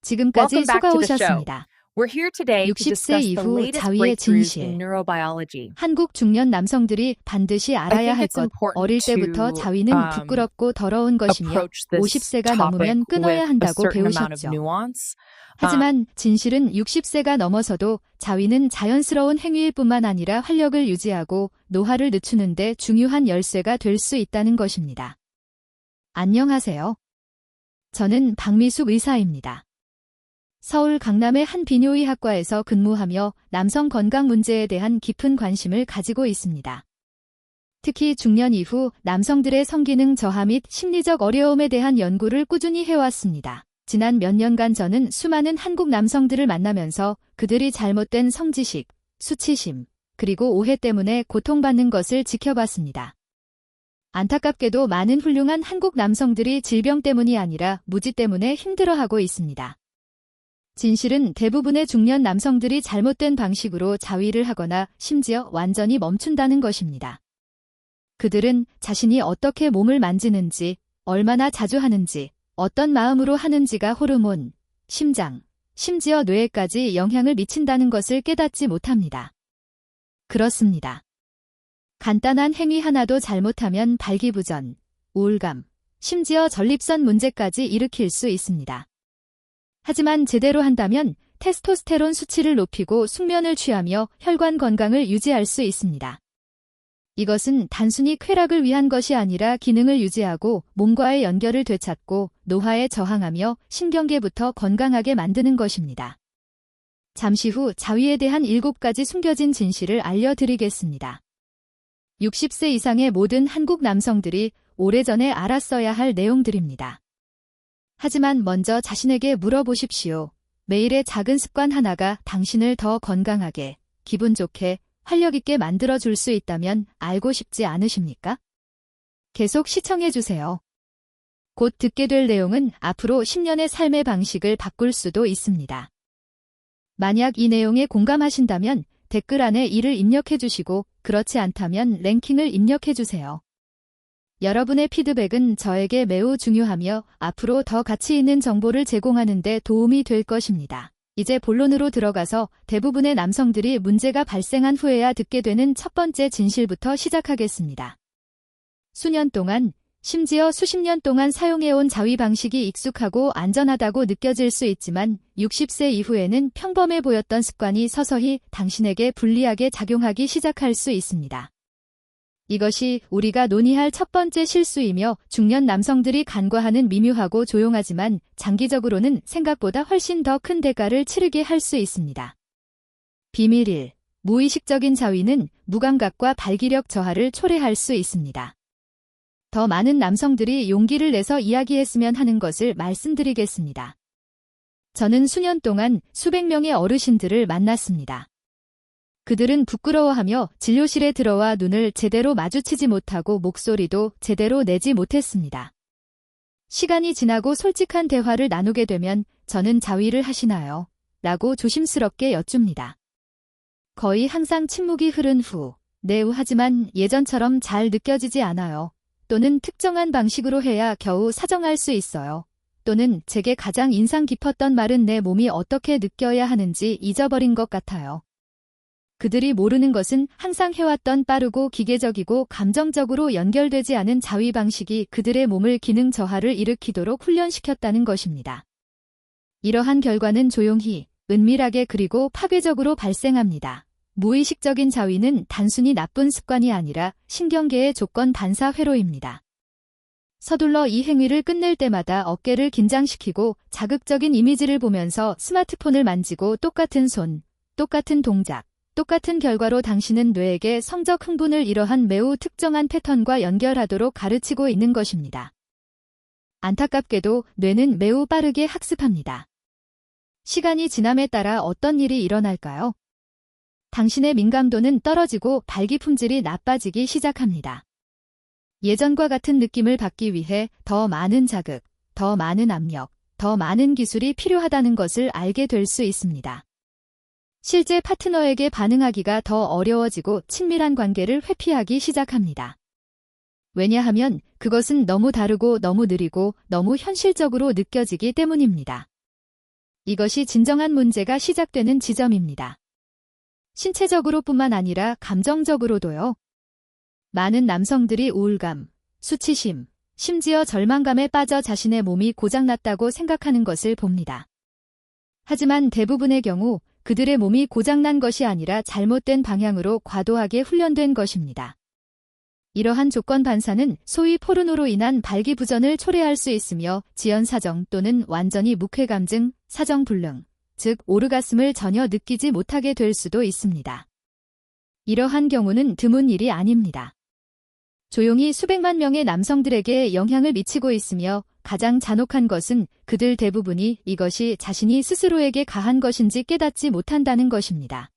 지금까지 Welcome back to the show. 수고하셨습니다. We're here today to 60세 discuss the 이후 latest 자위의 breakthroughs 진실. in neurobiology. 한국 중년 남성들이 반드시 알아야 I think 할 it's 것. important 어릴 때부터 to, 자위는 부끄럽고 더러운 것이며 approach this 50세가 topic 넘으면 끊어야 with a 한다고 certain amount of 배우셨죠. nuance. 하지만 진실은 60세가 넘어서도 자위는 자연스러운 행위일 뿐만 아니라 활력을 유지하고 노화를 늦추는 데 중요한 열쇠가 될 수 있다는 것입니다. 안녕하세요. 저는 박미숙 의사입니다. 서울 강남의 한 비뇨의학과에서 근무하며 남성 건강 문제에 대한 깊은 관심을 가지고 있습니다. 특히 중년 이후 남성들의 성기능 저하 및 심리적 어려움에 대한 연구를 꾸준히 해왔습니다. 지난 몇 년간 저는 수많은 한국 남성들을 만나면서 그들이 잘못된 성지식, 수치심, 그리고 오해 때문에 고통받는 것을 지켜봤습니다. 안타깝게도 많은 훌륭한 한국 남성들이 질병 때문이 아니라 무지 때문에 힘들어하고 있습니다. 진실은 대부분의 중년 남성들이 잘못된 방식으로 자위를 하거나 심지어 완전히 멈춘다는 것입니다. 그들은 자신이 어떻게 몸을 만지는지, 얼마나 자주 하는지, 어떤 마음으로 하는지가 호르몬, 심장, 심지어 뇌에까지 영향을 미친다는 것을 깨닫지 못합니다. 그렇습니다. 간단한 행위 하나도 잘못하면 발기부전, 우울감, 심지어 전립선 문제까지 일으킬 수 있습니다. 하지만 제대로 한다면 테스토스테론 수치를 높이고 숙면을 취하며 혈관 건강을 유지할 수 있습니다. 이것은 단순히 쾌락을 위한 것이 아니라 기능을 유지하고 몸과의 연결을 되찾고 노화에 저항하며 신경계부터 건강하게 만드는 것입니다. 잠시 후 자위에 대한 7가지 숨겨진 진실을 알려드리겠습니다. 60세 이상의 모든 한국 남성들이 오래전에 알았어야 할 내용들입니다. 하지만 먼저 자신에게 물어보십시오. 매일의 작은 습관 하나가 당신을 더 건강하게, 기분 좋게, 활력 있게 만들어줄 수 있다면 알고 싶지 않으십니까? 계속 시청해주세요. 곧 듣게 될 내용은 앞으로 10년의 삶의 방식을 바꿀 수도 있습니다. 만약 이 내용에 공감하신다면 댓글 안에 이를 입력해주시고 그렇지 않다면 랭킹을 입력해주세요. 여러분의 피드백은 저에게 매우 중요하며 앞으로 더 가치 있는 정보를 제공하는 데 도움이 될 것입니다. 이제 본론으로 들어가서 대부분의 남성들이 문제가 발생한 후에야 듣게 되는 첫 번째 진실부터 시작하겠습니다. 수년 동안, 심지어 수십 년 동안 사용해온 자위 방식이 익숙하고 안전하다고 느껴질 수 있지만 60세 이후에는 평범해 보였던 습관이 서서히 당신에게 불리하게 작용하기 시작할 수 있습니다. 이것이 우리가 논의할 첫 번째 실수이며 중년 남성들이 간과하는 미묘하고 조용하지만 장기적으로는 생각보다 훨씬 더 큰 대가를 치르게 할 수 있습니다. 비밀 1. 무의식적인 자위는 무감각과 발기력 저하를 초래할 수 있습니다. 더 많은 남성들이 용기를 내서 이야기했으면 하는 것을 말씀드리겠습니다. 저는 수년 동안 수백 명의 어르신들을 만났습니다. 그들은 부끄러워하며 진료실에 들어와 눈을 제대로 마주치지 못하고 목소리도 제대로 내지 못했습니다. 시간이 지나고 솔직한 대화를 나누게 되면 저는 자위를 하시나요? 라고 조심스럽게 여쭙니다. 거의 항상 침묵이 흐른 후, 네, 하지만 예전처럼 잘 느껴지지 않아요. 또는 특정한 방식으로 해야 겨우 사정할 수 있어요. 또는 제게 가장 인상 깊었던 말은 내 몸이 어떻게 느껴야 하는지 잊어버린 것 같아요. 그들이 모르는 것은 항상 해왔던 빠르고 기계적이고 감정적으로 연결되지 않은 자위 방식이 그들의 몸을 기능 저하를 일으키도록 훈련시켰다는 것입니다. 이러한 결과는 조용히, 은밀하게 그리고 파괴적으로 발생합니다. 무의식적인 자위는 단순히 나쁜 습관이 아니라 신경계의 조건 반사 회로입니다. 서둘러 이 행위를 끝낼 때마다 어깨를 긴장시키고 자극적인 이미지를 보면서 스마트폰을 만지고 똑같은 손, 똑같은 동작, 똑같은 결과로 당신은 뇌에게 성적 흥분을 이러한 매우 특정한 패턴과 연결하도록 가르치고 있는 것입니다. 안타깝게도 뇌는 매우 빠르게 학습합니다. 시간이 지남에 따라 어떤 일이 일어날까요? 당신의 민감도는 떨어지고 발기 품질이 나빠지기 시작합니다. 예전과 같은 느낌을 받기 위해 더 많은 자극, 더 많은 압력, 더 많은 기술이 필요하다는 것을 알게 될 수 있습니다. 실제 파트너에게 반응하기가 더 어려워지고 친밀한 관계를 회피하기 시작합니다. 왜냐하면 그것은 너무 다르고 너무 느리고 너무 현실적으로 느껴지기 때문입니다. 이것이 진정한 문제가 시작되는 지점입니다. 신체적으로뿐만 아니라 감정적으로도요. 많은 남성들이 우울감, 수치심, 심지어 절망감에 빠져 자신의 몸이 고장났다고 생각하는 것을 봅니다. 하지만 대부분의 경우 그들의 몸이 고장난 것이 아니라 잘못된 방향으로 과도하게 훈련된 것입니다. 이러한 조건 반사는 소위 포르노로 인한 발기부전을 초래할 수 있으며 지연사정 또는 완전히 묵회감증, 사정불능, 즉 오르가슴을 전혀 느끼지 못하게 될 수도 있습니다. 이러한 경우는 드문 일이 아닙니다. 조용히 수백만 명의 남성들에게 영향을 미치고 있으며 가장 잔혹한 것은 그들 대부분이 이것이 자신이 스스로에게 가한 것인지 깨닫지 못한다는 것입니다.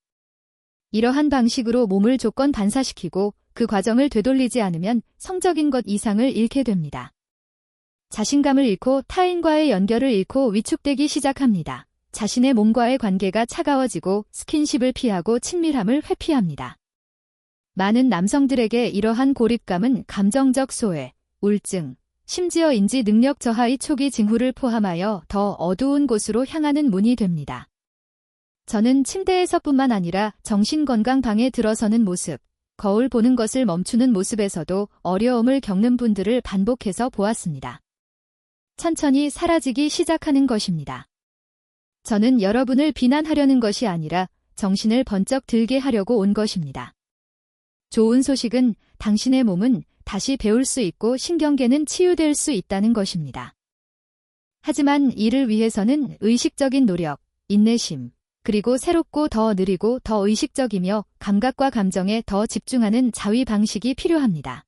이러한 방식으로 몸을 조건 반사시키고 그 과정을 되돌리지 않으면 성적인 것 이상을 잃게 됩니다. 자신감을 잃고 타인과의 연결을 잃고 위축되기 시작합니다. 자신의 몸과의 관계가 차가워지고 스킨십을 피하고 친밀함을 회피합니다. 많은 남성들에게 이러한 고립감은 감정적 소외, 우울증, 심지어 인지 능력 저하의 초기 징후를 포함하여 더 어두운 곳으로 향하는 문이 됩니다. 저는 침대에서뿐만 아니라 정신건강방에 들어서는 모습, 거울 보는 것을 멈추는 모습에서도 어려움을 겪는 분들을 반복해서 보았습니다. 천천히 사라지기 시작하는 것입니다. 저는 여러분을 비난하려는 것이 아니라 정신을 번쩍 들게 하려고 온 것입니다. 좋은 소식은 당신의 몸은 다시 배울 수 있고 신경계는 치유될 수 있다는 것입니다. 하지만 이를 위해서는 의식적인 노력, 인내심, 그리고 새롭고 더 느리고 더 의식적이며 감각과 감정에 더 집중하는 자위 방식이 필요합니다.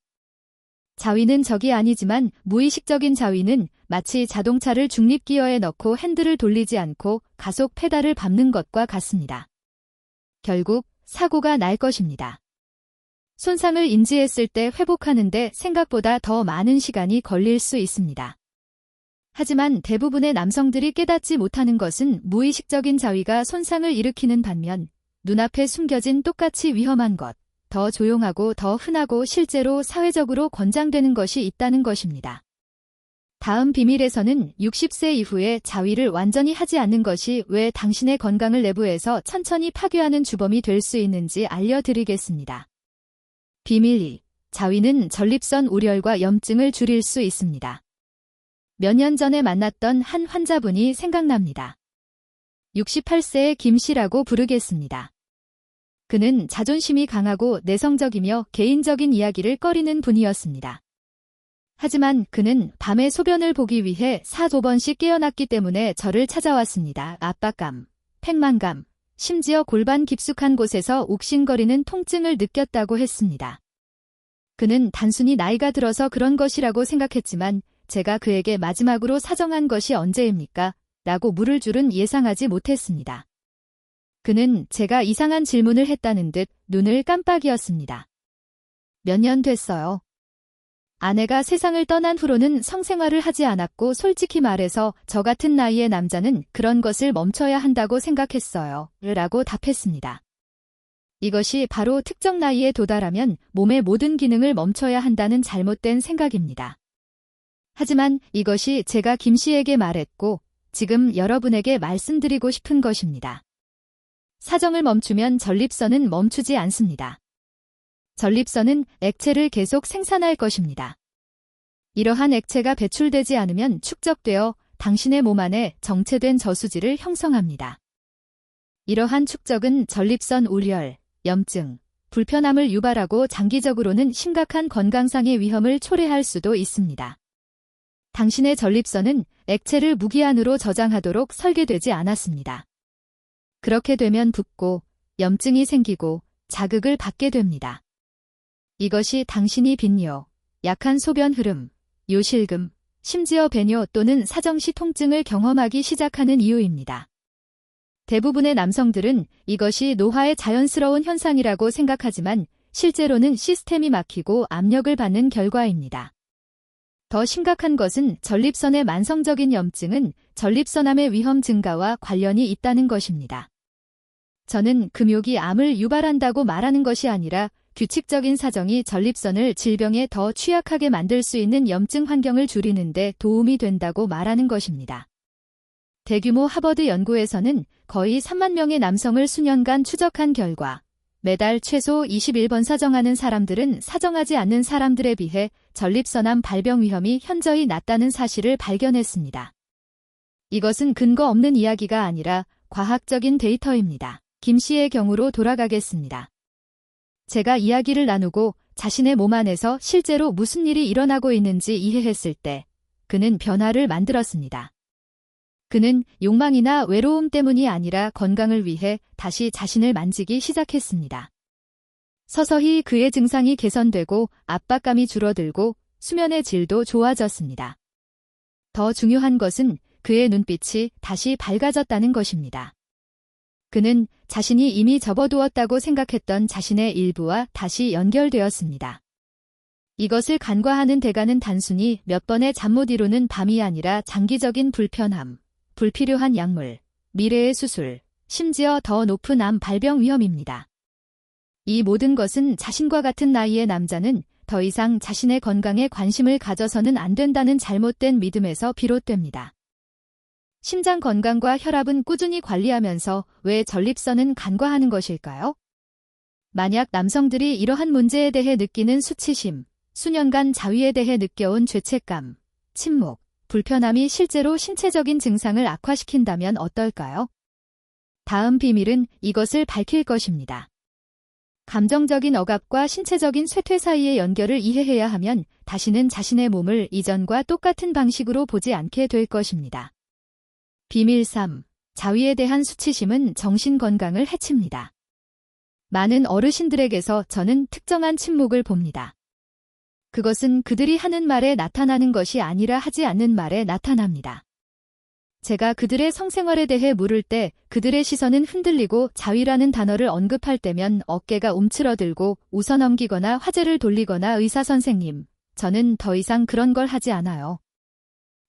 자위는 적이 아니지만 무의식적인 자위는 마치 자동차를 중립기어에 넣고 핸들을 돌리지 않고 가속 페달을 밟는 것과 같습니다. 결국 사고가 날 것입니다. 손상을 인지했을 때 회복하는데 생각보다 더 많은 시간이 걸릴 수 있습니다. 하지만 대부분의 남성들이 깨닫지 못하는 것은 무의식적인 자위가 손상을 일으키는 반면 눈앞에 숨겨진 똑같이 위험한 것, 더 조용하고 더 흔하고 실제로 사회적으로 권장되는 것이 있다는 것입니다. 다음 비밀에서는 60세 이후에 자위를 완전히 하지 않는 것이 왜 당신의 건강을 내부에서 천천히 파괴하는 주범이 될 수 있는지 알려드리겠습니다. 비밀 2. 자위는 전립선 우열과 염증을 줄일 수 있습니다. 몇 년 전에 만났던 한 환자분이 생각납니다. 68세의 김 씨라고 부르겠습니다. 그는 자존심이 강하고 내성적이며 개인적인 이야기를 꺼리는 분이었습니다. 하지만 그는 밤에 소변을 보기 위해 4~5번씩 깨어났기 때문에 저를 찾아왔습니다. 압박감, 팽만감, 심지어 골반 깊숙한 곳에서 욱신거리는 통증을 느꼈다고 했습니다. 그는 단순히 나이가 들어서 그런 것이라고 생각했지만 제가 그에게 마지막으로 사정한 것이 언제입니까? 라고 물을 줄은 예상하지 못했습니다. 그는 제가 이상한 질문을 했다는 듯 눈을 깜빡이었습니다. 몇 년 됐어요. 아내가 세상을 떠난 후로는 성생활을 하지 않았고 솔직히 말해서 저 같은 나이의 남자는 그런 것을 멈춰야 한다고 생각했어요. 라고 답했습니다. 이것이 바로 특정 나이에 도달하면 몸의 모든 기능을 멈춰야 한다는 잘못된 생각입니다. 하지만 이것이 제가 김 씨에게 말했고 지금 여러분에게 말씀드리고 싶은 것입니다. 사정을 멈추면 전립선은 멈추지 않습니다. 전립선은 액체를 계속 생산할 것입니다. 이러한 액체가 배출되지 않으면 축적되어 당신의 몸 안에 정체된 저수지를 형성합니다. 이러한 축적은 전립선 우열, 염증, 불편함을 유발하고 장기적으로는 심각한 건강상의 위험을 초래할 수도 있습니다. 당신의 전립선은 액체를 무기한으로 저장하도록 설계되지 않았습니다. 그렇게 되면 붓고 염증이 생기고 자극을 받게 됩니다. 이것이 당신이 빈뇨, 약한 소변 흐름, 요실금, 심지어 배뇨 또는 사정시 통증을 경험하기 시작하는 이유입니다. 대부분의 남성들은 이것이 노화의 자연스러운 현상이라고 생각하지만 실제로는 시스템이 막히고 압력을 받는 결과입니다. 더 심각한 것은 전립선의 만성적인 염증은 전립선암의 위험 증가와 관련이 있다는 것입니다. 저는 금욕이 암을 유발한다고 말하는 것이 아니라 규칙적인 사정이 전립선을 질병에 더 취약하게 만들 수 있는 염증 환경을 줄이는 데 도움이 된다고 말하는 것입니다. 대규모 하버드 연구에서는 거의 3만 명의 남성을 수년간 추적한 결과 매달 최소 21번 사정하는 사람들은 사정하지 않는 사람들에 비해 전립선암 발병 위험이 현저히 낮다는 사실을 발견했습니다. 이것은 근거 없는 이야기가 아니라 과학적인 데이터입니다. 김 씨의 경우로 돌아가겠습니다. 제가 이야기를 나누고 자신의 몸 안에서 실제로 무슨 일이 일어나고 있는지 이해했을 때 그는 변화를 만들었습니다. 그는 욕망이나 외로움 때문이 아니라 건강을 위해 다시 자신을 만지기 시작했습니다. 서서히 그의 증상이 개선되고 압박감이 줄어들고 수면의 질도 좋아졌습니다. 더 중요한 것은 그의 눈빛이 다시 밝아졌다는 것입니다. 그는 자신이 이미 접어두었다고 생각했던 자신의 일부와 다시 연결되었습니다. 이것을 간과하는 대가는 단순히 몇 번의 잠 못 이루는 밤이 아니라 장기적인 불편함, 불필요한 약물, 미래의 수술, 심지어 더 높은 암 발병 위험입니다. 이 모든 것은 자신과 같은 나이의 남자는 더 이상 자신의 건강에 관심을 가져서는 안 된다는 잘못된 믿음에서 비롯됩니다. 심장 건강과 혈압은 꾸준히 관리하면서 왜 전립선은 간과하는 것일까요? 만약 남성들이 이러한 문제에 대해 느끼는 수치심, 수년간 자위에 대해 느껴온 죄책감, 침묵, 불편함이 실제로 신체적인 증상을 악화시킨다면 어떨까요? 다음 비밀은 이것을 밝힐 것입니다. 감정적인 억압과 신체적인 쇠퇴 사이의 연결을 이해해야 하면 다시는 자신의 몸을 이전과 똑같은 방식으로 보지 않게 될 것입니다. 비밀 3. 자위에 대한 수치심은 정신 건강을 해칩니다. 많은 어르신들에게서 저는 특정한 침묵을 봅니다. 그것은 그들이 하는 말에 나타나는 것이 아니라 하지 않는 말에 나타납니다. 제가 그들의 성생활에 대해 물을 때 그들의 시선은 흔들리고 자위라는 단어를 언급할 때면 어깨가 움츠러들고 웃어넘기거나 화제를 돌리거나 의사 선생님, 저는 더 이상 그런 걸 하지 않아요.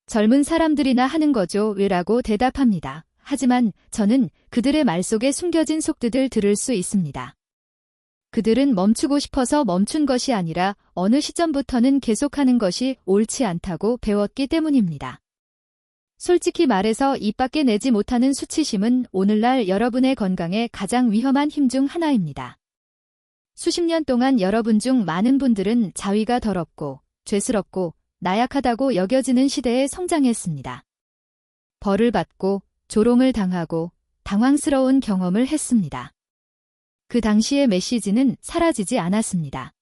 젊은 사람들이나 하는 거죠 왜라고 대답합니다. 하지만 저는 그들의 말 속에 숨겨진 속뜻을 들을 수 있습니다. 그들은 멈추고 싶어서 멈춘 것이 아니라 어느 시점부터는 계속하는 것이 옳지 않다고 배웠기 때문입니다. 솔직히 말해서 입 밖에 내지 못하는 수치심은 오늘날 여러분의 건강에 가장 위험한 힘 중 하나입니다. 수십 년 동안 여러분 중 많은 분들은 자위가 더럽고 죄스럽고 나약하다고 여겨지는 시대에 성장했습니다. 벌을 받고 조롱을 당하고 당황스러운 경험을 했습니다. 그 당시의 메시지는 사라지지 않았습니다.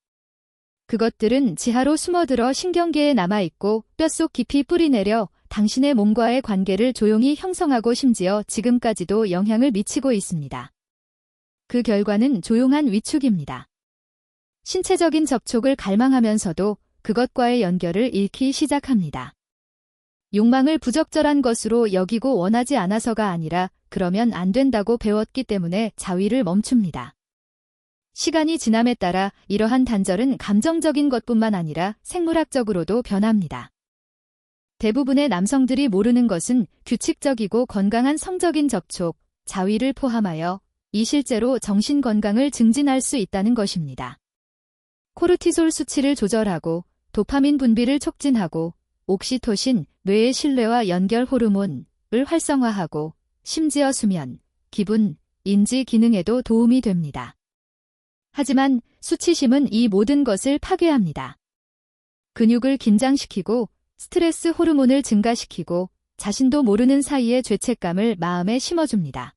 그것들은 지하로 숨어들어 신경계에 남아있고 뼛속 깊이 뿌리내려 당신의 몸과의 관계를 조용히 형성하고 심지어 지금까지도 영향을 미치고 있습니다. 그 결과는 조용한 위축입니다. 신체적인 접촉을 갈망하면서도 그것과의 연결을 잃기 시작합니다. 욕망을 부적절한 것으로 여기고 원하지 않아서가 아니라 그러면 안 된다고 배웠기 때문에 자위를 멈춥니다. 시간이 지남에 따라 이러한 단절은 감정적인 것뿐만 아니라 생물학적으로도 변합니다. 대부분의 남성들이 모르는 것은 규칙적이고 건강한 성적인 접촉, 자위를 포함하여 이 실제로 정신 건강을 증진할 수 있다는 것입니다. 코르티솔 수치를 조절하고 도파민 분비를 촉진하고 옥시토신, 뇌의 신뢰와 연결 호르몬을 활성화하고 심지어 수면, 기분, 인지 기능에도 도움이 됩니다. 하지만 수치심은 이 모든 것을 파괴합니다. 근육을 긴장시키고 스트레스 호르몬을 증가시키고 자신도 모르는 사이에 죄책감을 마음에 심어줍니다.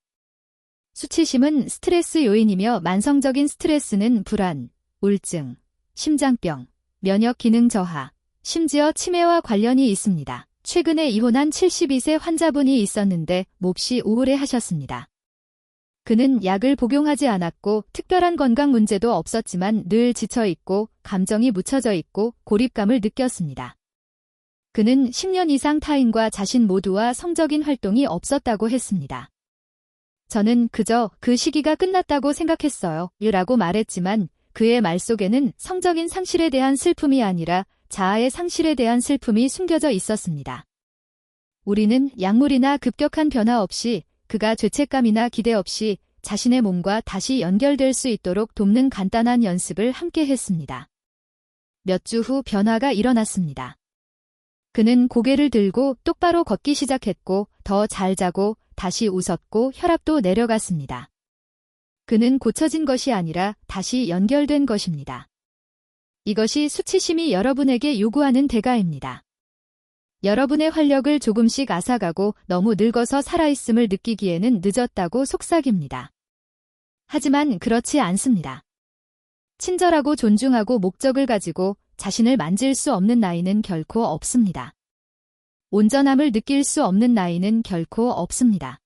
수치심은 스트레스 요인이며 만성적인 스트레스는 불안, 우울증, 심장병, 면역 기능 저하, 심지어 치매와 관련이 있습니다. 최근에 이혼한 72세 환자분이 있었는데 몹시 우울해하셨습니다. 그는 약을 복용하지 않았고 특별한 건강 문제도 없었지만 늘 지쳐있고 감정이 묻혀져 있고 고립감을 느꼈습니다. 그는 10년 이상 타인과 자신 모두와 성적인 활동이 없었다고 했습니다. 저는 그저 그 시기가 끝났다고 생각했어요. 라고 말했지만 그의 말 속에는 성적인 상실에 대한 슬픔이 아니라 자아의 상실에 대한 슬픔이 숨겨져 있었습니다. 우리는 약물이나 급격한 변화 없이 그가 죄책감이나 기대 없이 자신의 몸과 다시 연결될 수 있도록 돕는 간단한 연습을 함께 했습니다. 몇 주 후 변화가 일어났습니다. 그는 고개를 들고 똑바로 걷기 시작했고 더 잘 자고 다시 웃었고 혈압도 내려갔습니다. 그는 고쳐진 것이 아니라 다시 연결된 것입니다. 이것이 수치심이 여러분에게 요구하는 대가입니다. 여러분의 활력을 조금씩 앗아가고 너무 늙어서 살아있음을 느끼기에는 늦었다고 속삭입니다. 하지만 그렇지 않습니다. 친절하고 존중하고 목적을 가지고 자신을 만질 수 없는 나이는 결코 없습니다. 온전함을 느낄 수 없는 나이는 결코 없습니다.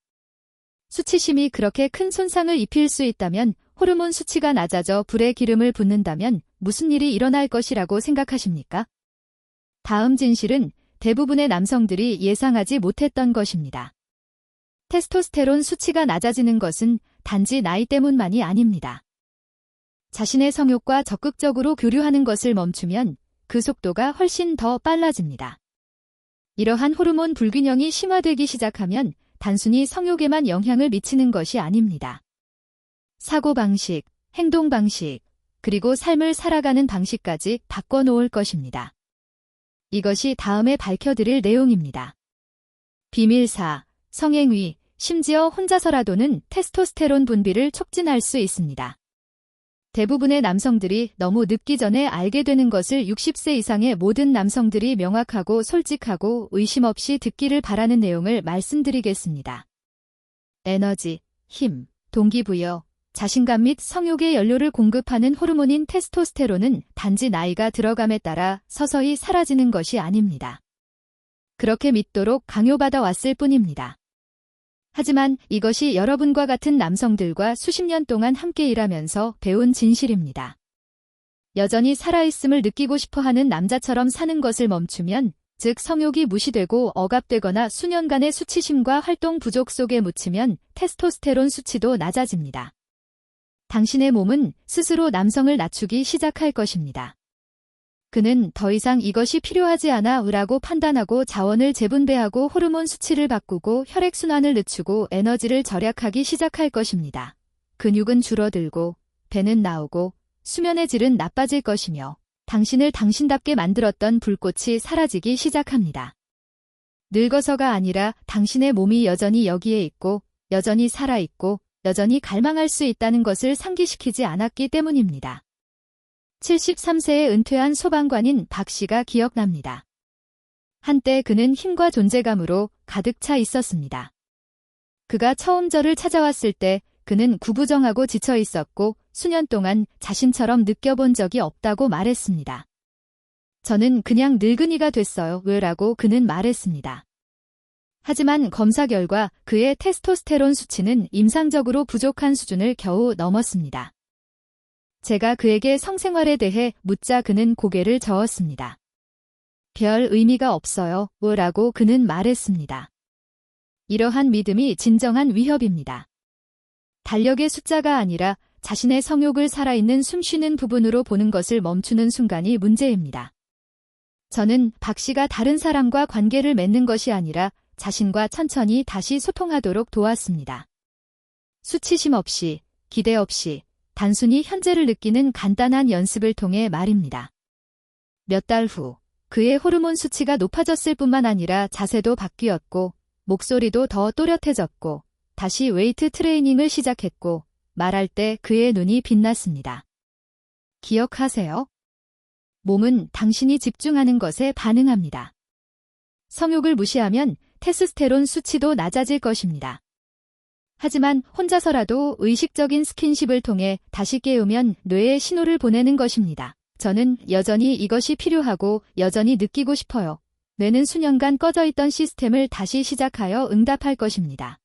수치심이 그렇게 큰 손상을 입힐 수 있다면, 호르몬 수치가 낮아져 불에 기름을 붓는다면 무슨 일이 일어날 것이라고 생각하십니까? 다음 진실은 대부분의 남성들이 예상하지 못했던 것입니다. 테스토스테론 수치가 낮아지는 것은 단지 나이 때문만이 아닙니다. 자신의 성욕과 적극적으로 교류하는 것을 멈추면 그 속도가 훨씬 더 빨라집니다. 이러한 호르몬 불균형이 심화되기 시작하면 단순히 성욕에만 영향을 미치는 것이 아닙니다. 사고방식, 행동방식, 그리고 삶을 살아가는 방식까지 바꿔놓을 것입니다. 이것이 다음에 밝혀드릴 내용입니다. 비밀사, 성행위, 심지어 혼자서라도는 테스토스테론 분비를 촉진할 수 있습니다. 대부분의 남성들이 너무 늦기 전에 알게 되는 것을 60세 이상의 모든 남성들이 명확하고 솔직하고 의심 없이 듣기를 바라는 내용을 말씀드리겠습니다. 에너지, 힘, 동기부여, 자신감 및 성욕의 연료를 공급하는 호르몬인 테스토스테론은 단지 나이가 들어감에 따라 서서히 사라지는 것이 아닙니다. 그렇게 믿도록 강요받아 왔을 뿐입니다. 하지만 이것이 여러분과 같은 남성들과 수십 년 동안 함께 일하면서 배운 진실입니다. 여전히 살아있음을 느끼고 싶어하는 남자처럼 사는 것을 멈추면, 즉 성욕이 무시되고 억압되거나 수년간의 수치심과 활동 부족 속에 묻히면 테스토스테론 수치도 낮아집니다. 당신의 몸은 스스로 남성을 낮추기 시작할 것입니다. 그는 더 이상 이것이 필요하지 않아 라고 판단하고 자원을 재분배하고 호르몬 수치를 바꾸고 혈액순환을 늦추고 에너지를 절약하기 시작할 것입니다. 근육은 줄어들고 배는 나오고 수면의 질은 나빠질 것이며 당신을 당신답게 만들었던 불꽃이 사라지기 시작합니다. 늙어서가 아니라 당신의 몸이 여전히 여기에 있고 여전히 살아있고 여전히 갈망할 수 있다는 것을 상기시키지 않았기 때문입니다. 73세에 은퇴한 소방관인 박 씨가 기억납니다. 한때 그는 힘과 존재감으로 가득 차 있었습니다. 그가 처음 저를 찾아왔을 때 그는 구부정하고 지쳐 있었고 수년 동안 자신처럼 느껴본 적이 없다고 말했습니다. 저는 그냥 늙은이가 됐어요. 왜라고 그는 말했습니다. 하지만 검사 결과 그의 테스토스테론 수치는 임상적으로 부족한 수준을 겨우 넘었습니다. 제가 그에게 성생활에 대해 묻자 그는 고개를 저었습니다. 별 의미가 없어요. 라고 그는 말했습니다. 이러한 믿음이 진정한 위협입니다. 달력의 숫자가 아니라 자신의 성욕을 살아있는 숨쉬는 부분으로 보는 것을 멈추는 순간이 문제입니다. 저는 박 씨가 다른 사람과 관계를 맺는 것이 아니라 자신과 천천히 다시 소통하도록 도왔습니다. 수치심 없이, 기대 없이, 단순히 현재를 느끼는 간단한 연습을 통해 말입니다. 몇 달 후, 그의 호르몬 수치가 높아졌을 뿐만 아니라 자세도 바뀌었고, 목소리도 더 또렷해졌고, 다시 웨이트 트레이닝을 시작했고, 말할 때 그의 눈이 빛났습니다. 기억하세요? 몸은 당신이 집중하는 것에 반응합니다. 성욕을 무시하면 테스토스테론 수치도 낮아질 것입니다. 하지만 혼자서라도 의식적인 스킨십을 통해 다시 깨우면 뇌에 신호를 보내는 것입니다. 저는 여전히 이것이 필요하고 여전히 느끼고 싶어요. 뇌는 수년간 꺼져 있던 시스템을 다시 시작하여 응답할 것입니다.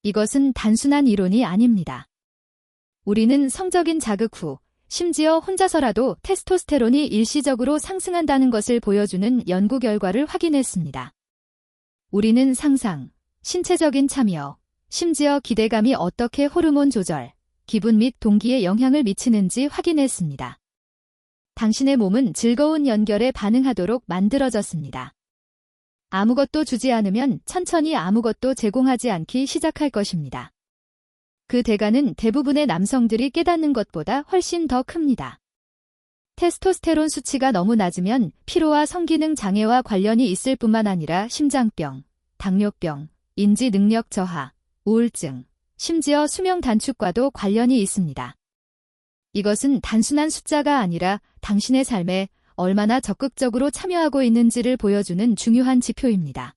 이것은 단순한 이론이 아닙니다. 우리는 성적인 자극 후, 심지어 혼자서라도 테스토스테론이 일시적으로 상승한다는 것을 보여주는 연구 결과를 확인했습니다. 우리는 상상, 신체적인 참여, 심지어 기대감이 어떻게 호르몬 조절, 기분 및 동기에 영향을 미치는지 확인했습니다. 당신의 몸은 즐거운 연결에 반응하도록 만들어졌습니다. 아무것도 주지 않으면 천천히 아무것도 제공하지 않기 시작할 것입니다. 그 대가는 대부분의 남성들이 깨닫는 것보다 훨씬 더 큽니다. 테스토스테론 수치가 너무 낮으면 피로와 성기능 장애와 관련이 있을 뿐만 아니라 심장병, 당뇨병, 인지 능력 저하, 우울증, 심지어 수명 단축과도 관련이 있습니다. 이것은 단순한 숫자가 아니라 당신의 삶에 얼마나 적극적으로 참여하고 있는지를 보여주는 중요한 지표입니다.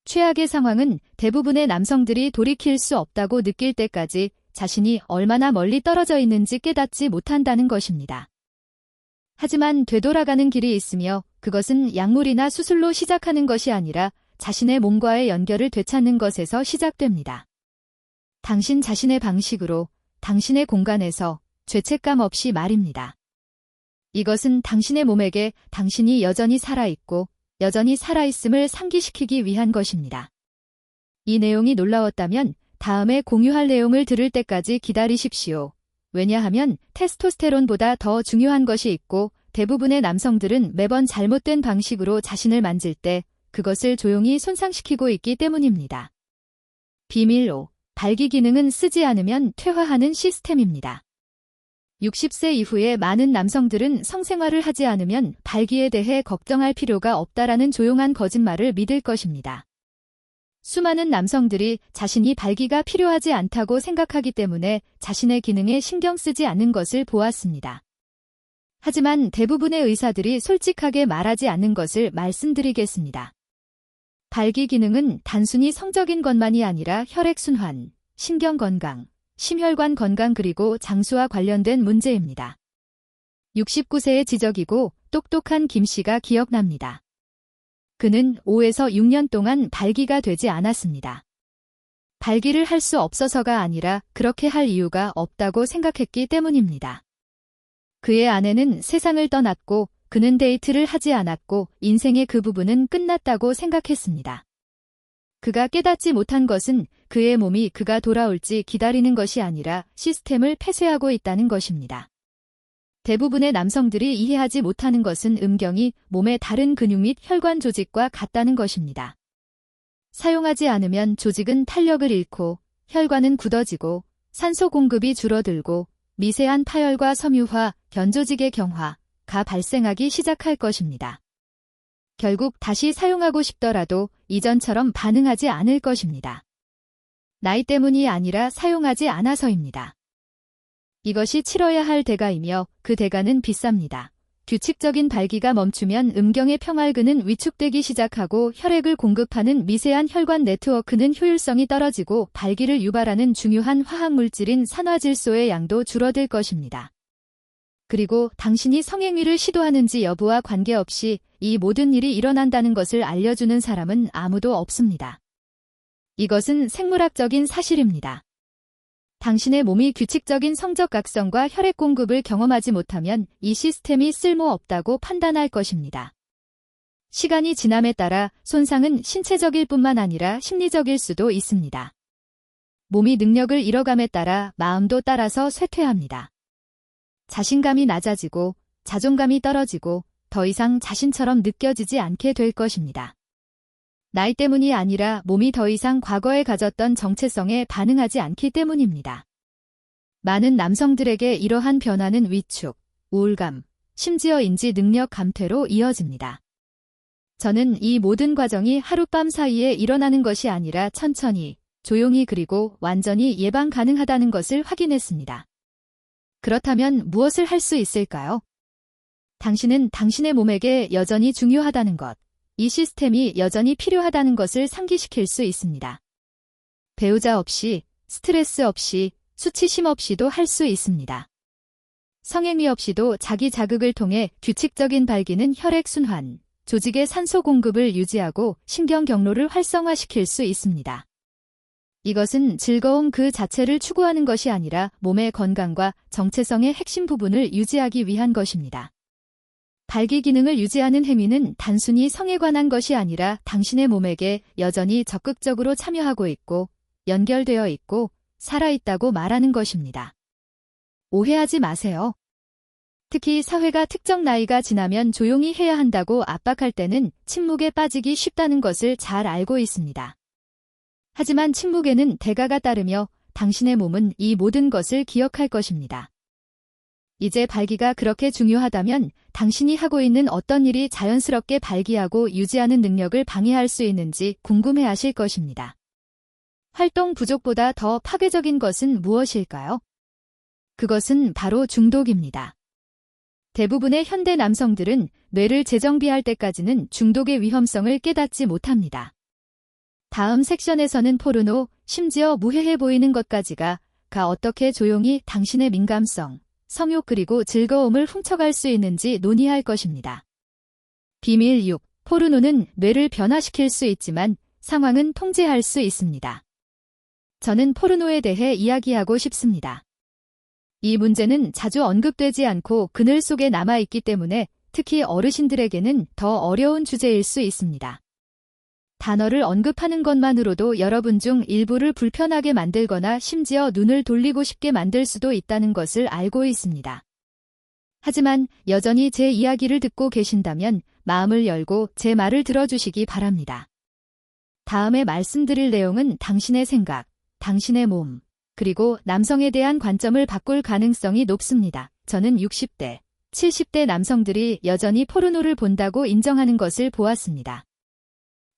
최악의 상황은 대부분의 남성들이 돌이킬 수 없다고 느낄 때까지 자신이 얼마나 멀리 떨어져 있는지 깨닫지 못한다는 것입니다. 하지만 되돌아가는 길이 있으며 그것은 약물이나 수술로 시작하는 것이 아니라 자신의 몸과의 연결을 되찾는 것에서 시작됩니다. 당신 자신의 방식으로, 당신의 공간에서 죄책감 없이 말입니다. 이것은 당신의 몸에게 당신이 여전히 살아있고 여전히 살아있음을 상기시키기 위한 것입니다. 이 내용이 놀라웠다면 다음에 공유할 내용을 들을 때까지 기다리십시오. 왜냐하면 테스토스테론보다 더 중요한 것이 있고 대부분의 남성들은 매번 잘못된 방식으로 자신을 만질 때 그것을 조용히 손상시키고 있기 때문입니다. 비밀 5. 발기 기능은 쓰지 않으면 퇴화하는 시스템입니다. 60세 이후에 많은 남성들은 성생활을 하지 않으면 발기에 대해 걱정할 필요가 없다라는 조용한 거짓말을 믿을 것입니다. 수많은 남성들이 자신이 발기가 필요하지 않다고 생각하기 때문에 자신의 기능에 신경 쓰지 않는 것을 보았습니다. 하지만 대부분의 의사들이 솔직하게 말하지 않는 것을 말씀드리겠습니다. 발기 기능은 단순히 성적인 것만이 아니라 혈액순환, 신경 건강, 심혈관 건강 그리고 장수와 관련된 문제입니다. 69세의 지적이고 똑똑한 김 씨가 기억납니다. 그는 5에서 6년 동안 발기가 되지 않았습니다. 발기를 할 수 없어서가 아니라 그렇게 할 이유가 없다고 생각했기 때문입니다. 그의 아내는 세상을 떠났고 그는 데이트를 하지 않았고 인생의 그 부분은 끝났다고 생각했습니다. 그가 깨닫지 못한 것은 그의 몸이 그가 돌아올지 기다리는 것이 아니라 시스템을 폐쇄하고 있다는 것입니다. 대부분의 남성들이 이해하지 못하는 것은 음경이 몸의 다른 근육 및 혈관 조직과 같다는 것입니다. 사용하지 않으면 조직은 탄력을 잃고 혈관은 굳어지고 산소 공급이 줄어들고 미세한 파열과 섬유화, 견조직의 경화가 발생하기 시작할 것입니다. 결국 다시 사용하고 싶더라도 이전처럼 반응하지 않을 것입니다. 나이 때문이 아니라 사용하지 않아서입니다. 이것이 치러야 할 대가이며 그 대가는 비쌉니다. 규칙적인 발기가 멈추면 음경의 평활근은 위축되기 시작하고 혈액을 공급하는 미세한 혈관 네트워크는 효율성이 떨어지고 발기를 유발하는 중요한 화학물질인 산화질소의 양도 줄어들 것입니다. 그리고 당신이 성행위를 시도하는지 여부와 관계없이 이 모든 일이 일어난다는 것을 알려주는 사람은 아무도 없습니다. 이것은 생물학적인 사실입니다. 당신의 몸이 규칙적인 성적 각성과 혈액 공급을 경험하지 못하면 이 시스템이 쓸모없다고 판단할 것입니다. 시간이 지남에 따라 손상은 신체적일 뿐만 아니라 심리적일 수도 있습니다. 몸이 능력을 잃어감에 따라 마음도 따라서 쇠퇴합니다. 자신감이 낮아지고 자존감이 떨어지고 더 이상 자신처럼 느껴지지 않게 될 것입니다. 나이 때문이 아니라 몸이 더 이상 과거에 가졌던 정체성에 반응하지 않기 때문입니다. 많은 남성들에게 이러한 변화는 위축, 우울감, 심지어 인지 능력 감퇴로 이어집니다. 저는 이 모든 과정이 하룻밤 사이에 일어나는 것이 아니라 천천히, 조용히 그리고 완전히 예방 가능하다는 것을 확인했습니다. 그렇다면 무엇을 할 수 있을까요? 당신은 당신의 몸에게 여전히 중요하다는 것, 이 시스템이 여전히 필요하다는 것을 상기시킬 수 있습니다. 배우자 없이, 스트레스 없이, 수치심 없이도 할 수 있습니다. 성행위 없이도 자기 자극을 통해 규칙적인 발기는 혈액순환, 조직의 산소 공급을 유지하고 신경 경로를 활성화시킬 수 있습니다. 이것은 즐거움 그 자체를 추구하는 것이 아니라 몸의 건강과 정체성의 핵심 부분을 유지하기 위한 것입니다. 발기 기능을 유지하는 행위는 단순히 성에 관한 것이 아니라 당신의 몸에게 여전히 적극적으로 참여하고 있고 연결되어 있고 살아있다고 말하는 것입니다. 오해하지 마세요. 특히 사회가 특정 나이가 지나면 조용히 해야 한다고 압박할 때는 침묵에 빠지기 쉽다는 것을 잘 알고 있습니다. 하지만 침묵에는 대가가 따르며 당신의 몸은 이 모든 것을 기억할 것입니다. 이제 발기가 그렇게 중요하다면 당신이 하고 있는 어떤 일이 자연스럽게 발기하고 유지하는 능력을 방해할 수 있는지 궁금해하실 것입니다. 활동 부족보다 더 파괴적인 것은 무엇일까요? 그것은 바로 중독입니다. 대부분의 현대 남성들은 뇌를 재정비할 때까지는 중독의 위험성을 깨닫지 못합니다. 다음 섹션에서는 포르노, 심지어 무해해 보이는 것까지가 어떻게 조용히 당신의 민감성, 성욕 그리고 즐거움을 훔쳐갈 수 있는지 논의할 것입니다. 비밀 6. 포르노는 뇌를 변화시킬 수 있지만 상황은 통제할 수 있습니다. 저는 포르노에 대해 이야기하고 싶습니다. 이 문제는 자주 언급되지 않고 그늘 속에 남아있기 때문에 특히 어르신들에게는 더 어려운 주제일 수 있습니다. 단어를 언급하는 것만으로도 여러분 중 일부를 불편하게 만들거나 심지어 눈을 돌리고 싶게 만들 수도 있다는 것을 알고 있습니다. 하지만 여전히 제 이야기를 듣고 계신다면 마음을 열고 제 말을 들어주시기 바랍니다. 다음에 말씀드릴 내용은 당신의 생각, 당신의 몸, 그리고 남성에 대한 관점을 바꿀 가능성이 높습니다. 저는 60대, 70대 남성들이 여전히 포르노를 본다고 인정하는 것을 보았습니다.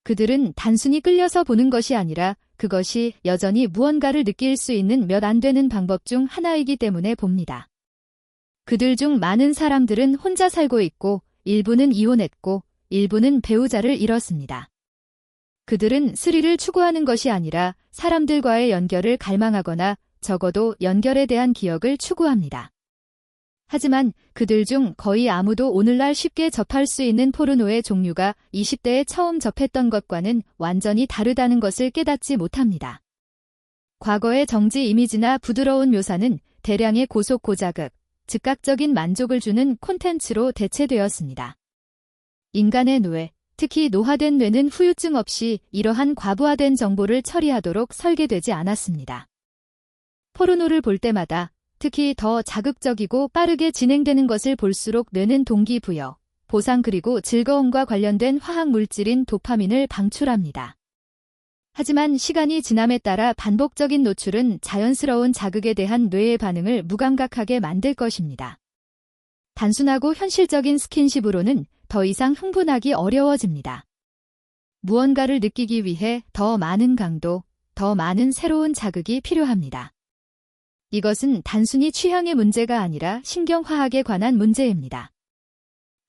그들은 단순히 끌려서 보는 것이 아니라 그것이 여전히 무언가를 느낄 수 있는 몇 안 되는 방법 중 하나이기 때문에 봅니다. 그들 중 많은 사람들은 혼자 살고 있고 일부는 이혼했고 일부는 배우자를 잃었습니다. 그들은 스릴을 추구하는 것이 아니라 사람들과의 연결을 갈망하거나 적어도 연결에 대한 기억을 추구합니다. 하지만 그들 중 거의 아무도 오늘날 쉽게 접할 수 있는 포르노의 종류가 20대에 처음 접했던 것과는 완전히 다르다는 것을 깨닫지 못합니다. 과거의 정지 이미지나 부드러운 묘사는 대량의 고속 고자극, 즉각적인 만족을 주는 콘텐츠로 대체되었습니다. 인간의 뇌, 특히 노화된 뇌는 후유증 없이 이러한 과부하된 정보를 처리하도록 설계되지 않았습니다. 포르노를 볼 때마다 특히 더 자극적이고 빠르게 진행되는 것을 볼수록 뇌는 동기부여, 보상 그리고 즐거움과 관련된 화학 물질인 도파민을 방출합니다. 하지만 시간이 지남에 따라 반복적인 노출은 자연스러운 자극에 대한 뇌의 반응을 무감각하게 만들 것입니다. 단순하고 현실적인 스킨십으로는 더 이상 흥분하기 어려워집니다. 무언가를 느끼기 위해 더 많은 강도, 더 많은 새로운 자극이 필요합니다. 이것은 단순히 취향의 문제가 아니라 신경화학에 관한 문제입니다.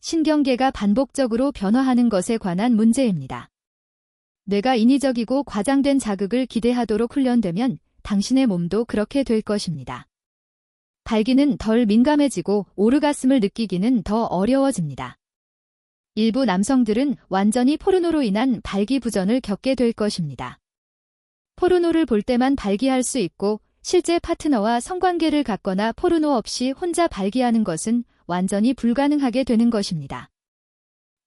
신경계가 반복적으로 변화하는 것에 관한 문제입니다. 뇌가 인위적이고 과장된 자극을 기대하도록 훈련되면 당신의 몸도 그렇게 될 것입니다. 발기는 덜 민감해지고 오르가슴을 느끼기는 더 어려워집니다. 일부 남성들은 완전히 포르노로 인한 발기부전을 겪게 될 것입니다. 포르노를 볼 때만 발기할 수 있고 실제 파트너와 성관계를 갖거나 포르노 없이 혼자 발기하는 것은 완전히 불가능하게 되는 것입니다.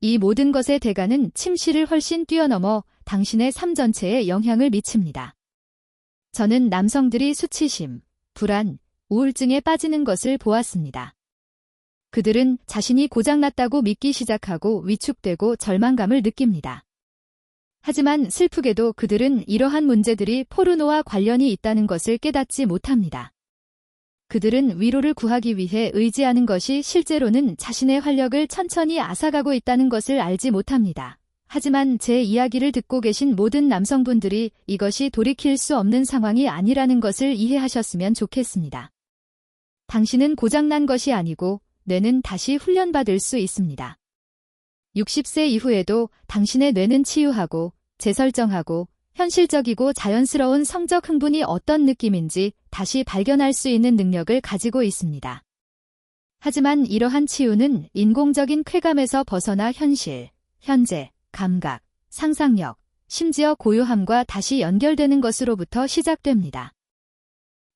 이 모든 것의 대가는 침실을 훨씬 뛰어넘어 당신의 삶 전체에 영향을 미칩니다. 저는 남성들이 수치심, 불안, 우울증에 빠지는 것을 보았습니다. 그들은 자신이 고장났다고 믿기 시작하고 위축되고 절망감을 느낍니다. 하지만 슬프게도 그들은 이러한 문제들이 포르노와 관련이 있다는 것을 깨닫지 못합니다. 그들은 위로를 구하기 위해 의지하는 것이 실제로는 자신의 활력을 천천히 앗아가고 있다는 것을 알지 못합니다. 하지만 제 이야기를 듣고 계신 모든 남성분들이 이것이 돌이킬 수 없는 상황이 아니라는 것을 이해하셨으면 좋겠습니다. 당신은 고장난 것이 아니고 뇌는 다시 훈련받을 수 있습니다. 60세 이후에도 당신의 뇌는 치유하고 재설정하고 현실적이고 자연스러운 성적 흥분이 어떤 느낌인지 다시 발견할 수 있는 능력을 가지고 있습니다. 하지만 이러한 치유는 인공적인 쾌감에서 벗어나 현실, 현재, 감각, 상상력, 심지어 고요함과 다시 연결되는 것으로부터 시작됩니다.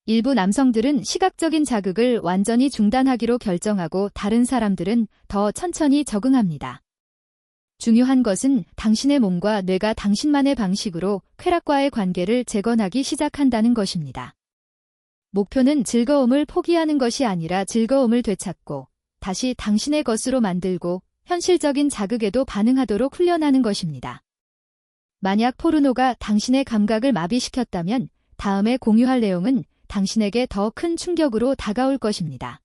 일부 남성들은 시각적인 자극을 완전히 중단하기로 결정하고 다른 사람들은 더 천천히 적응합니다. 중요한 것은 당신의 몸과 뇌가 당신만의 방식으로 쾌락과의 관계를 재건하기 시작한다는 것입니다. 목표는 즐거움을 포기하는 것이 아니라 즐거움을 되찾고 다시 당신의 것으로 만들고 현실적인 자극에도 반응하도록 훈련하는 것입니다. 만약 포르노가 당신의 감각을 마비시켰다면 다음에 공유할 내용은 당신에게 더 큰 충격으로 다가올 것입니다.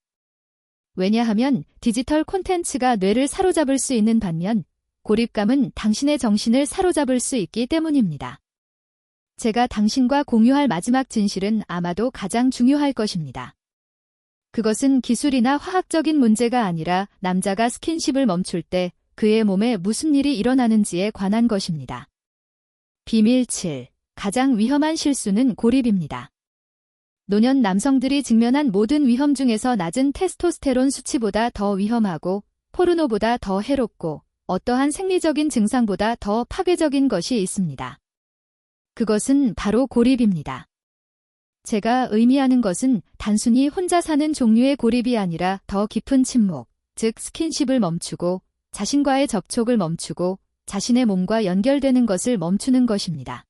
왜냐하면 디지털 콘텐츠가 뇌를 사로잡을 수 있는 반면 고립감은 당신의 정신을 사로잡을 수 있기 때문입니다. 제가 당신과 공유할 마지막 진실은 아마도 가장 중요할 것입니다. 그것은 기술이나 화학적인 문제가 아니라 남자가 스킨십을 멈출 때 그의 몸에 무슨 일이 일어나는지에 관한 것입니다. 비밀 7. 가장 위험한 실수는 고립입니다. 노년 남성들이 직면한 모든 위험 중에서 낮은 테스토스테론 수치보다 더 위험하고 포르노보다 더 해롭고 어떠한 생리적인 증상보다 더 파괴적인 것이 있습니다. 그것은 바로 고립입니다. 제가 의미하는 것은 단순히 혼자 사는 종류의 고립이 아니라 더 깊은 침묵, 즉 스킨십을 멈추고 자신과의 접촉을 멈추고 자신의 몸과 연결되는 것을 멈추는 것입니다.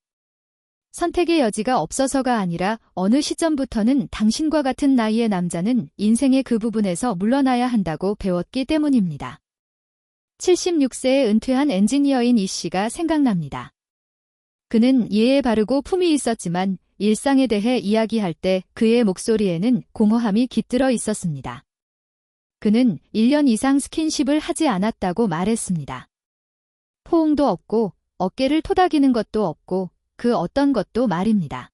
선택의 여지가 없어서가 아니라 어느 시점부터는 당신과 같은 나이의 남자는 인생의 그 부분에서 물러나야 한다고 배웠기 때문입니다. 76세에 은퇴한 엔지니어인 이 씨가 생각납니다. 그는 예에 바르고 품이 있었지만 일상에 대해 이야기할 때 그의 목소리에는 공허함이 깃들어 있었습니다. 그는 1년 이상 스킨십을 하지 않았다고 말했습니다. 포옹도 없고 어깨를 토닥이는 것도 없고 그 어떤 것도 말입니다.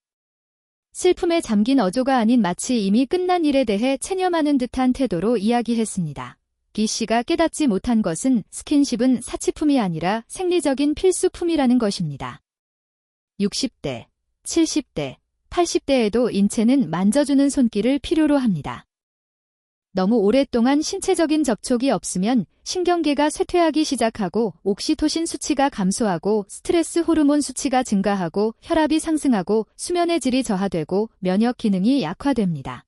슬픔에 잠긴 어조가 아닌 마치 이미 끝난 일에 대해 체념하는 듯한 태도로 이야기했습니다. 기 씨가 깨닫지 못한 것은 스킨십은 사치품이 아니라 생리적인 필수품이라는 것입니다. 60대, 70대, 80대에도 인체는 만져주는 손길을 필요로 합니다. 너무 오랫동안 신체적인 접촉이 없으면 신경계가 쇠퇴하기 시작하고 옥시토신 수치가 감소하고 스트레스 호르몬 수치가 증가하고 혈압이 상승하고 수면의 질이 저하되고 면역 기능이 약화됩니다.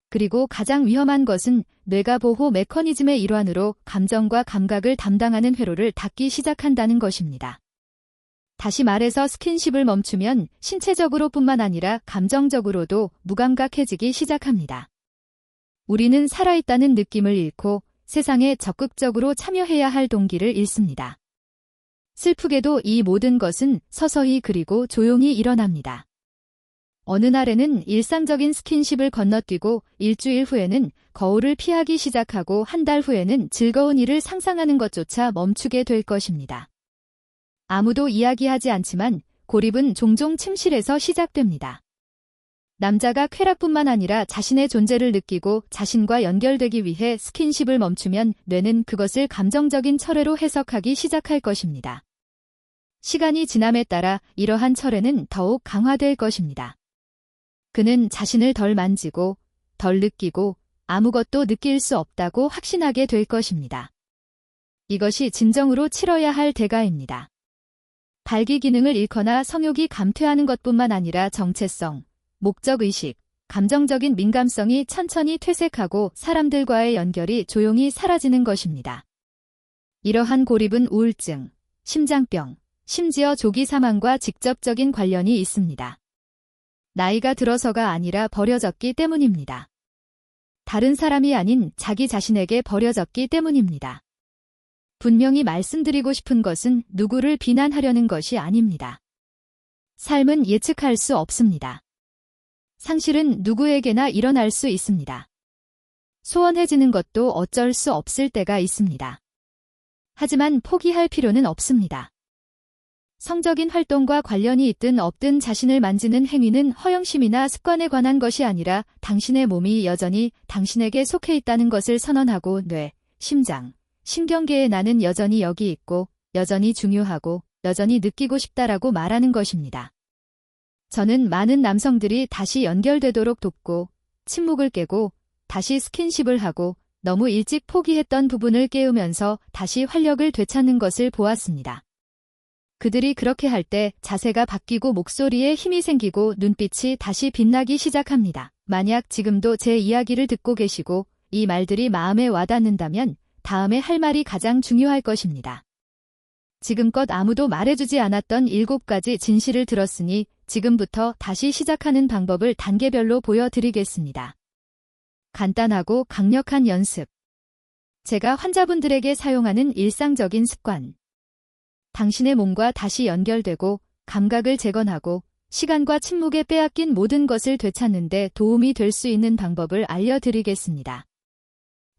그리고 가장 위험한 것은 뇌가 보호 메커니즘의 일환으로 감정과 감각을 담당하는 회로를 닫기 시작한다는 것입니다. 다시 말해서 스킨십을 멈추면 신체적으로뿐만 아니라 감정적으로도 무감각해지기 시작합니다. 우리는 살아있다는 느낌을 잃고 세상에 적극적으로 참여해야 할 동기를 잃습니다. 슬프게도 이 모든 것은 서서히 그리고 조용히 일어납니다. 어느 날에는 일상적인 스킨십을 건너뛰고 일주일 후에는 거울을 피하기 시작하고 한 달 후에는 즐거운 일을 상상하는 것조차 멈추게 될 것입니다. 아무도 이야기하지 않지만 고립은 종종 침실에서 시작됩니다. 남자가 쾌락뿐만 아니라 자신의 존재를 느끼고 자신과 연결되기 위해 스킨십을 멈추면 뇌는 그것을 감정적인 철회로 해석하기 시작할 것입니다. 시간이 지남에 따라 이러한 철회는 더욱 강화될 것입니다. 그는 자신을 덜 만지고 덜 느끼고 아무것도 느낄 수 없다고 확신하게 될 것입니다. 이것이 진정으로 치러야 할 대가입니다. 발기 기능을 잃거나 성욕이 감퇴하는 것뿐만 아니라 정체성, 목적의식, 감정적인 민감성이 천천히 퇴색하고 사람들과의 연결이 조용히 사라지는 것입니다. 이러한 고립은 우울증, 심장병, 심지어 조기 사망과 직접적인 관련이 있습니다. 나이가 들어서가 아니라 버려졌기 때문입니다. 다른 사람이 아닌 자기 자신에게 버려졌기 때문입니다. 분명히 말씀드리고 싶은 것은 누구를 비난하려는 것이 아닙니다. 삶은 예측할 수 없습니다. 상실은 누구에게나 일어날 수 있습니다. 소원해지는 것도 어쩔 수 없을 때가 있습니다. 하지만 포기할 필요는 없습니다. 성적인 활동과 관련이 있든 없든 자신을 만지는 행위는 허영심이나 습관에 관한 것이 아니라 당신의 몸이 여전히 당신에게 속해 있다는 것을 선언하고 뇌, 심장, 신경계에 나는 여전히 여기 있고 여전히 중요하고 여전히 느끼고 싶다라고 말하는 것입니다. 저는 많은 남성들이 다시 연결되도록 돕고 침묵을 깨고 다시 스킨십을 하고 너무 일찍 포기했던 부분을 깨우면서 다시 활력을 되찾는 것을 보았습니다. 그들이 그렇게 할 때 자세가 바뀌고 목소리에 힘이 생기고 눈빛이 다시 빛나기 시작합니다. 만약 지금도 제 이야기를 듣고 계시고 이 말들이 마음에 와닿는다면 다음에 할 말이 가장 중요할 것입니다. 지금껏 아무도 말해주지 않았던 7가지 진실을 들었으니 지금부터 다시 시작하는 방법을 단계별로 보여드리겠습니다. 간단하고 강력한 연습. 제가 환자분들에게 사용하는 일상적인 습관. 당신의 몸과 다시 연결되고 감각을 재건하고 시간과 침묵에 빼앗긴 모든 것을 되찾는 데 도움이 될 수 있는 방법을 알려드리겠습니다.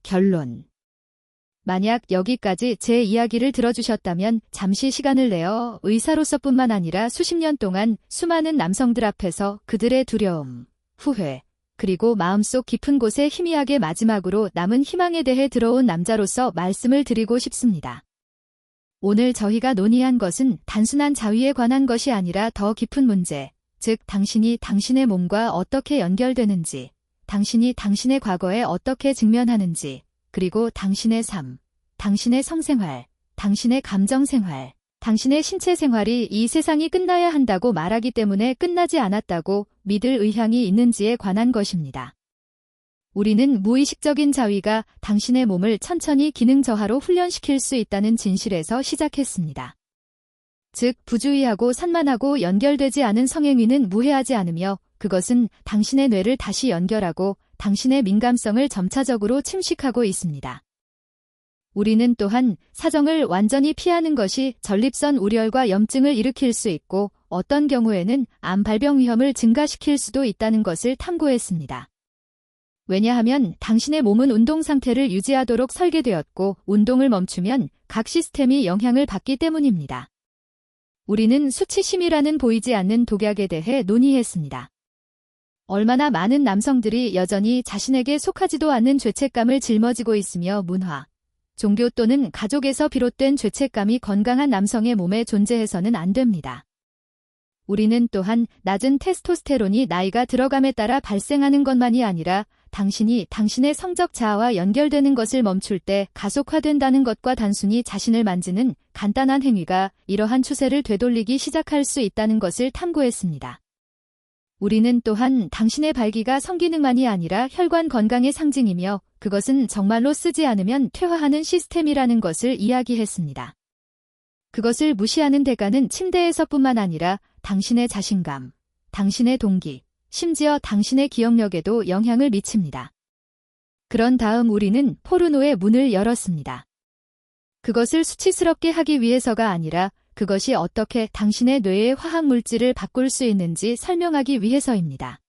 결론. 만약 여기까지 제 이야기를 들어주셨다면 잠시 시간을 내어 의사로서뿐만 아니라 수십 년 동안 수많은 남성들 앞에서 그들의 두려움, 후회, 그리고 마음속 깊은 곳에 희미하게 마지막으로 남은 희망에 대해 들어온 남자로서 말씀을 드리고 싶습니다. 오늘 저희가 논의한 것은 단순한 자위에 관한 것이 아니라 더 깊은 문제, 즉 당신이 당신의 몸과 어떻게 연결되는지, 당신이 당신의 과거에 어떻게 직면하는지, 그리고 당신의 삶, 당신의 성생활, 당신의 감정생활, 당신의 신체 생활이 이 세상이 끝나야 한다고 말하기 때문에 끝나지 않았다고 믿을 의향이 있는지에 관한 것입니다. 우리는 무의식적인 자위가 당신의 몸을 천천히 기능 저하로 훈련시킬 수 있다는 진실에서 시작했습니다. 즉, 부주의하고 산만하고 연결되지 않은 성행위는 무해하지 않으며 그것은 당신의 뇌를 다시 연결하고 당신의 민감성을 점차적으로 침식하고 있습니다. 우리는 또한 사정을 완전히 피하는 것이 전립선 우려과 염증을 일으킬 수 있고 어떤 경우에는 암 발병 위험을 증가시킬 수도 있다는 것을 탐구했습니다. 왜냐하면 당신의 몸은 운동 상태를 유지하도록 설계되었고 운동을 멈추면 각 시스템이 영향을 받기 때문입니다. 우리는 수치심이라는 보이지 않는 독약에 대해 논의했습니다. 얼마나 많은 남성들이 여전히 자신에게 속하지도 않는 죄책감을 짊어지고 있으며 문화, 종교 또는 가족에서 비롯된 죄책감이 건강한 남성의 몸에 존재해서는 안 됩니다. 우리는 또한 낮은 테스토스테론이 나이가 들어감에 따라 발생하는 것만이 아니라 당신이 당신의 성적 자아와 연결되는 것을 멈출 때 가속화된다는 것과 단순히 자신을 만지는 간단한 행위가 이러한 추세를 되돌리기 시작할 수 있다는 것을 탐구했습니다. 우리는 또한 당신의 발기가 성기능만이 아니라 혈관 건강의 상징이며 그것은 정말로 쓰지 않으면 퇴화하는 시스템이라는 것을 이야기했습니다. 그것을 무시하는 대가는 침대에서뿐만 아니라 당신의 자신감, 당신의 동기, 심지어 당신의 기억력에도 영향을 미칩니다. 그런 다음 우리는 포르노의 문을 열었습니다. 그것을 수치스럽게 하기 위해서가 아니라 그것이 어떻게 당신의 뇌의 화학물질을 바꿀 수 있는지 설명하기 위해서입니다.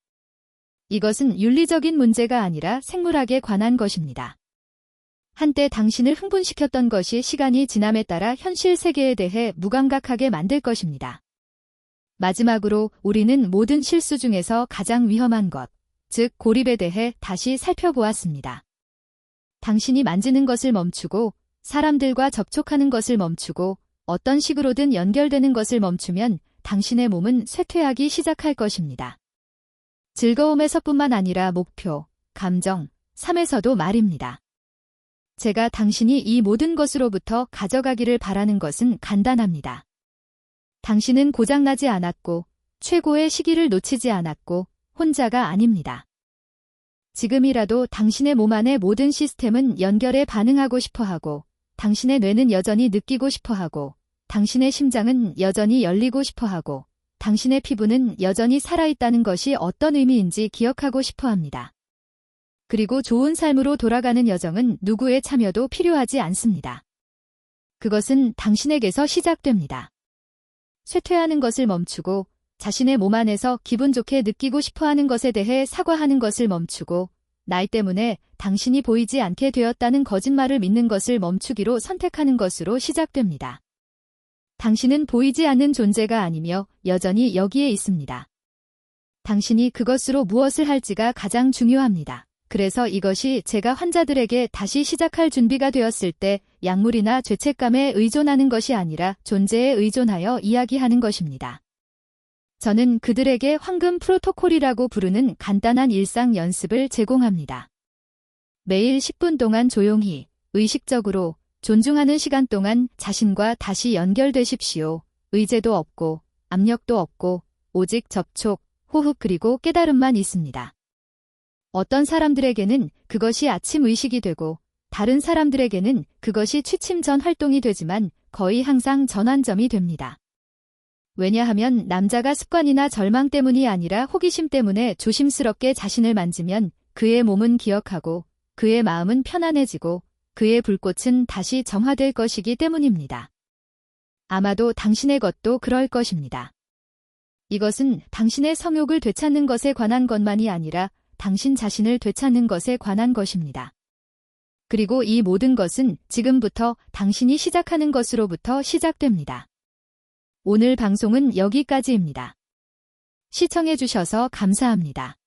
이것은 윤리적인 문제가 아니라 생물학에 관한 것입니다. 한때 당신을 흥분시켰던 것이 시간이 지남에 따라 현실 세계에 대해 무감각하게 만들 것입니다. 마지막으로 우리는 모든 실수 중에서 가장 위험한 것, 즉 고립에 대해 다시 살펴보았습니다. 당신이 만지는 것을 멈추고 사람들과 접촉하는 것을 멈추고 어떤 식으로든 연결되는 것을 멈추면 당신의 몸은 쇠퇴하기 시작할 것입니다. 즐거움에서뿐만 아니라 목표, 감정, 삶에서도 말입니다. 제가 당신이 이 모든 것으로부터 가져가기를 바라는 것은 간단합니다. 당신은 고장나지 않았고 최고의 시기를 놓치지 않았고 혼자가 아닙니다. 지금이라도 당신의 몸 안의 모든 시스템은 연결에 반응하고 싶어하고 당신의 뇌는 여전히 느끼고 싶어하고 당신의 심장은 여전히 열리고 싶어하고 당신의 피부는 여전히 살아있다는 것이 어떤 의미인지 기억하고 싶어합니다. 그리고 좋은 삶으로 돌아가는 여정은 누구의 참여도 필요하지 않습니다. 그것은 당신에게서 시작됩니다. 쇠퇴하는 것을 멈추고 자신의 몸 안에서 기분 좋게 느끼고 싶어하는 것에 대해 사과하는 것을 멈추고 나이 때문에 당신이 보이지 않게 되었다는 거짓말을 믿는 것을 멈추기로 선택하는 것으로 시작됩니다. 당신은 보이지 않는 존재가 아니며 여전히 여기에 있습니다. 당신이 그것으로 무엇을 할지가 가장 중요합니다. 그래서 이것이 제가 환자들에게 다시 시작할 준비가 되었을 때 약물이나 죄책감에 의존하는 것이 아니라 존재에 의존하여 이야기하는 것입니다. 저는 그들에게 황금 프로토콜이라고 부르는 간단한 일상 연습을 제공합니다. 매일 10분 동안 조용히, 의식적으로, 존중하는 시간 동안 자신과 다시 연결되십시오. 의제도 없고, 압력도 없고, 오직 접촉, 호흡 그리고 깨달음만 있습니다. 어떤 사람들에게는 그것이 아침 의식이 되고, 다른 사람들에게는 그것이 취침 전 활동이 되지만 거의 항상 전환점이 됩니다. 왜냐하면 남자가 습관이나 절망 때문이 아니라 호기심 때문에 조심스럽게 자신을 만지면 그의 몸은 기억하고 그의 마음은 편안해지고 그의 불꽃은 다시 정화될 것이기 때문입니다. 아마도 당신의 것도 그럴 것입니다. 이것은 당신의 성욕을 되찾는 것에 관한 것만이 아니라 당신 자신을 되찾는 것에 관한 것입니다. 그리고 이 모든 것은 지금부터 당신이 시작하는 것으로부터 시작됩니다. 오늘 방송은 여기까지입니다. 시청해주셔서 감사합니다.